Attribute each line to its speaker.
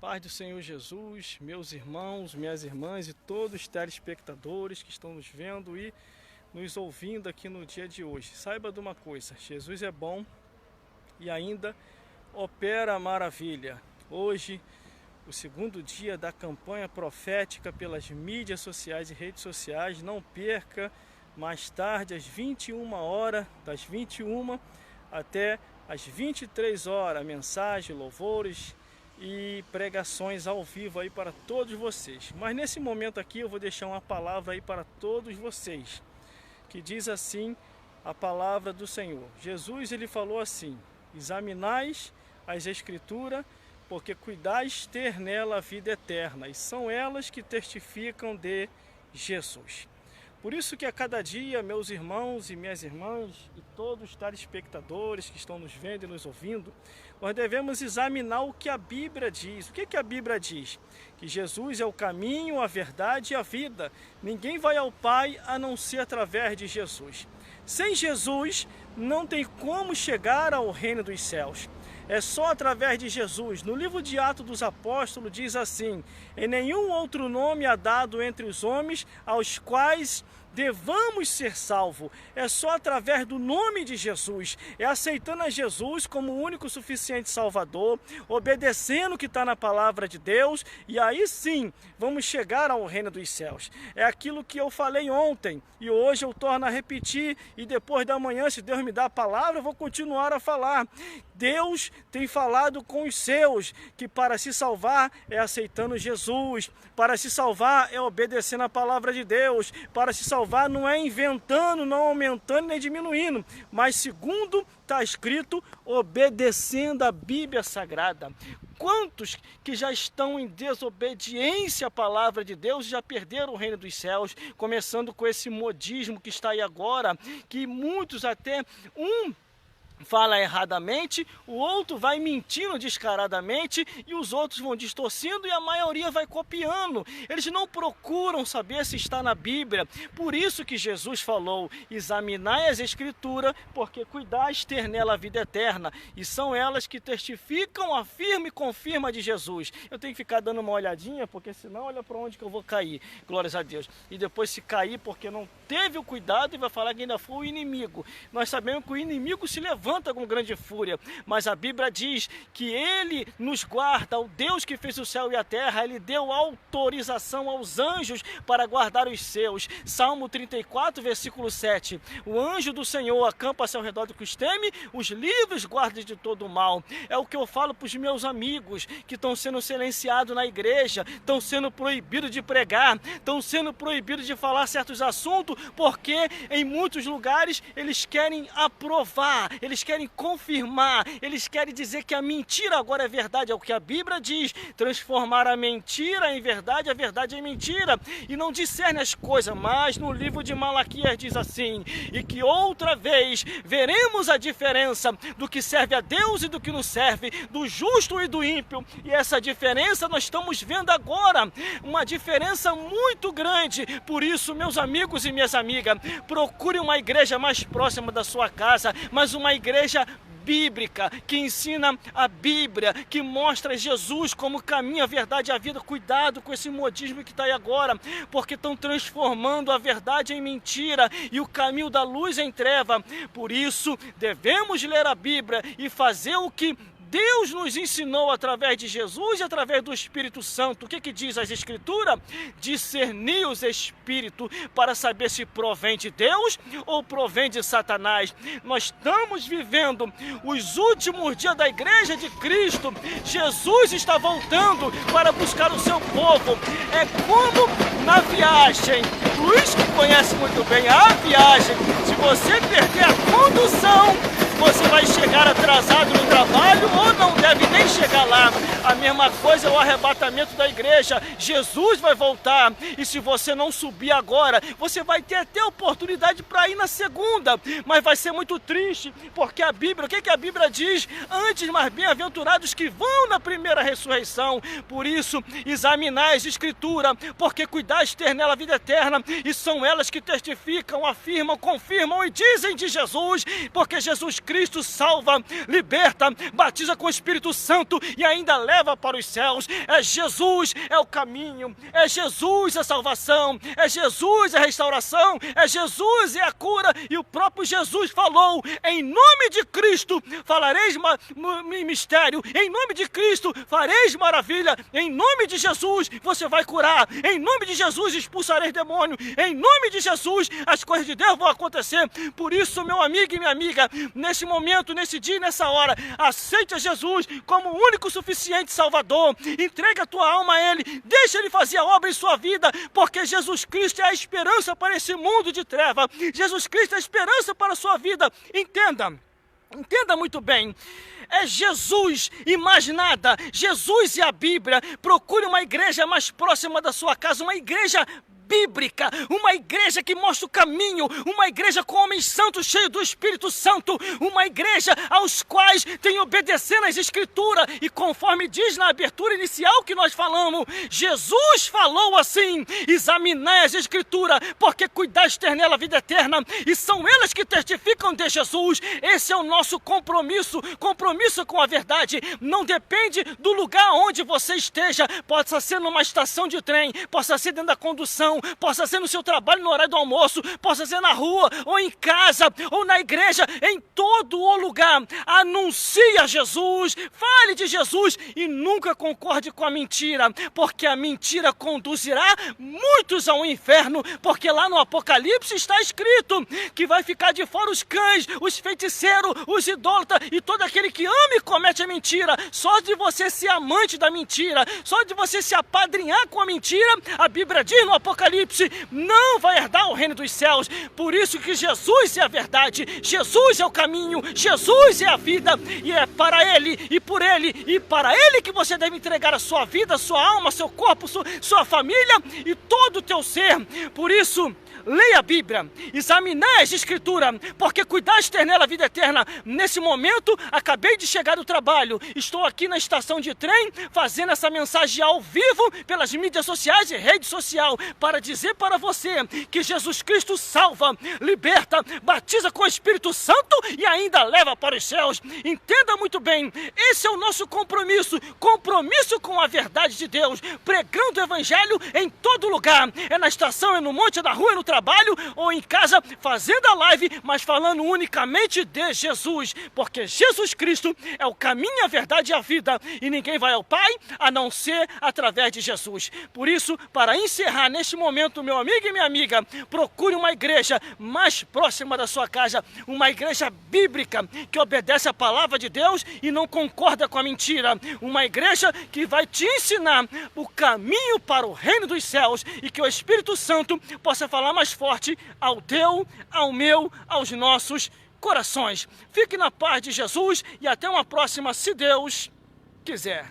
Speaker 1: Paz do Senhor Jesus, meus irmãos, minhas irmãs e todos os telespectadores que estão nos vendo e nos ouvindo aqui no dia de hoje. Saiba de uma coisa, Jesus é bom e ainda opera a maravilha. Hoje, o segundo dia da campanha profética pelas mídias sociais e redes sociais. Não perca, mais tarde às 21 horas, das 21 até às 23 horas, mensagem, louvores e pregações ao vivo aí para todos vocês. Mas nesse momento aqui eu vou deixar uma palavra aí para todos vocês, que diz assim a palavra do Senhor. Jesus, ele falou assim: examinais as escrituras, porque cuidais ter nela a vida eterna, e são elas que testificam de Jesus. Por isso que a cada dia, meus irmãos e minhas irmãs e todos os telespectadores que estão nos vendo e nos ouvindo, nós devemos examinar o que a Bíblia diz. O que a Bíblia diz? Que Jesus é o caminho, a verdade e a vida. Ninguém vai ao Pai a não ser através de Jesus. Sem Jesus, não tem como chegar ao reino dos céus. É só através de Jesus. No livro de Atos dos Apóstolos diz assim: em nenhum outro nome há dado entre os homens aos quais devamos ser salvos. É só através do nome de Jesus, é aceitando a Jesus como o único suficiente Salvador, obedecendo o que está na palavra de Deus, e aí sim vamos chegar ao reino dos céus. É aquilo que eu falei ontem e hoje eu torno a repetir, e depois da manhã, se Deus me dá a palavra, eu vou continuar a falar. Deus tem falado com os seus que para se salvar é aceitando Jesus, para se salvar é obedecendo a palavra de Deus, para se salvar não é inventando, não aumentando nem diminuindo, mas segundo está escrito, obedecendo a Bíblia Sagrada. Quantos que já estão em desobediência à palavra de Deus já perderam o reino dos céus, começando com esse modismo que está aí agora, que muitos até fala erradamente, o outro vai mentindo descaradamente e os outros vão distorcendo e a maioria vai copiando. Eles não procuram saber se está na Bíblia. Por isso que Jesus falou: examinai as escrituras, porque cuidais ter nela a vida eterna, e são elas que testificam, afirma e confirma de Jesus. Eu tenho que ficar dando uma olhadinha, porque senão olha para onde que eu vou cair. Glórias a Deus. E depois se cair porque não teve o cuidado, e vai falar que ainda foi o inimigo. Nós sabemos que o inimigo se levanta com grande fúria, mas a Bíblia diz que ele nos guarda, o Deus que fez o céu e a terra, ele deu autorização aos anjos para guardar os seus. Salmo 34, versículo 7, o anjo do Senhor acampa-se ao redor do que os teme, os livres guarda de todo o mal. É o que eu falo para os meus amigos que estão sendo silenciados na igreja, estão sendo proibidos de pregar, estão sendo proibidos de falar certos assuntos, porque em muitos lugares eles querem aprovar, eles querem confirmar, eles querem dizer que a mentira agora é verdade. É o que a Bíblia diz: transformar a mentira em verdade, a verdade em mentira, e não discerne as coisas. Mas no livro de Malaquias diz assim: e que outra vez veremos a diferença do que serve a Deus e do que não serve, do justo e do ímpio. E essa diferença nós estamos vendo agora, uma diferença muito grande. Por isso, meus amigos e minhas amigas, procure uma igreja mais próxima da sua casa, mas uma igreja bíblica, que ensina a Bíblia, que mostra Jesus como caminho, a verdade e a vida. Cuidado com esse modismo que está aí agora, porque estão transformando a verdade em mentira e o caminho da luz em treva. Por isso, devemos ler a Bíblia e fazer o que Deus nos ensinou através de Jesus e através do Espírito Santo. O que diz as Escrituras? Discernir os Espíritos para saber se provém de Deus ou provém de Satanás. Nós estamos vivendo os últimos dias da Igreja de Cristo. Jesus está voltando para buscar o seu povo. É como na viagem. Luiz, que conhece muito bem a viagem, se você perder a condução, você vai chegar atrasado no trabalho ou não deve nem chegar lá. A mesma coisa é o arrebatamento da igreja. Jesus vai voltar, e se você não subir agora, você vai ter até oportunidade para ir na segunda, mas vai ser muito triste, porque a Bíblia, o que a Bíblia diz? Antes, mais bem-aventurados que vão na primeira ressurreição. Por isso, examinai as Escrituras, porque cuidais ter nela a vida eterna, e são elas que testificam, afirmam, confirmam e dizem de Jesus, porque Jesus Cristo salva, liberta, batiza com o Espírito Santo e ainda leva para os céus. É Jesus, é o caminho, é Jesus a salvação, é Jesus a restauração, é Jesus a cura. E o próprio Jesus falou: em nome de Cristo falareis mistério, em nome de Cristo fareis maravilha, em nome de Jesus você vai curar, em nome de Jesus expulsareis demônio, em nome de Jesus as coisas de Deus vão acontecer. Por isso, meu amigo e minha amiga, nesse momento, nesse dia e nessa hora, aceita Jesus como o único suficiente Salvador, entrega a tua alma a Ele, deixa Ele fazer a obra em sua vida, porque Jesus Cristo é a esperança para esse mundo de treva, Jesus Cristo é a esperança para a sua vida. Entenda muito bem, é Jesus e mais nada, Jesus e a Bíblia. Procure uma igreja mais próxima da sua casa, uma igreja bíblica, uma igreja que mostra o caminho, uma igreja com homens santos cheios do Espírito Santo, uma igreja aos quais tem obedecendo às Escrituras, e conforme diz na abertura inicial que nós falamos, Jesus falou assim: examinai as Escrituras, porque cuidaste ter nela a vida eterna, e são elas que testificam de Jesus. Esse é o nosso compromisso com a verdade. Não depende do lugar onde você esteja, possa ser numa estação de trem, possa ser dentro da condução, possa ser no seu trabalho no horário do almoço, possa ser na rua, ou em casa, ou na igreja, em todo o lugar. Anuncia Jesus, fale de Jesus e nunca concorde com a mentira, porque a mentira conduzirá muitos ao inferno, porque lá no Apocalipse está escrito que vai ficar de fora os cães, os feiticeiros, os idólatras e todo aquele que ama e comete a mentira. Só de você ser amante da mentira, só de você se apadrinhar com a mentira, a Bíblia diz no Apocalipse, não vai herdar o reino dos céus. Por isso que Jesus é a verdade, Jesus é o caminho, Jesus é a vida, e é para Ele, e por Ele, e para Ele que você deve entregar a sua vida, sua alma, seu corpo, sua família e todo o teu ser. Por isso, leia a Bíblia, examinai as Escrituras, porque cuidaste ter nela a vida eterna. Nesse momento, acabei de chegar do trabalho, estou aqui na estação de trem, fazendo essa mensagem ao vivo, pelas mídias sociais e rede social, para dizer para você que Jesus Cristo salva, liberta, batiza com o Espírito Santo e ainda leva para os céus. Entenda muito bem, esse é o nosso compromisso com a verdade de Deus, pregando o Evangelho em todo lugar, é na estação, é no monte, é na rua, é no trabalho ou em casa, fazendo a live, mas falando unicamente de Jesus, porque Jesus Cristo é o caminho, a verdade e a vida, e ninguém vai ao Pai a não ser através de Jesus. Por isso, para encerrar neste momento, meu amigo e minha amiga, procure uma igreja mais próxima da sua casa, uma igreja bíblica que obedece a palavra de Deus e não concorda com a mentira, uma igreja que vai te ensinar o caminho para o reino dos céus, e que o Espírito Santo possa falar mais forte ao teu, ao meu, aos nossos corações. Fique na paz de Jesus e até uma próxima, se Deus quiser.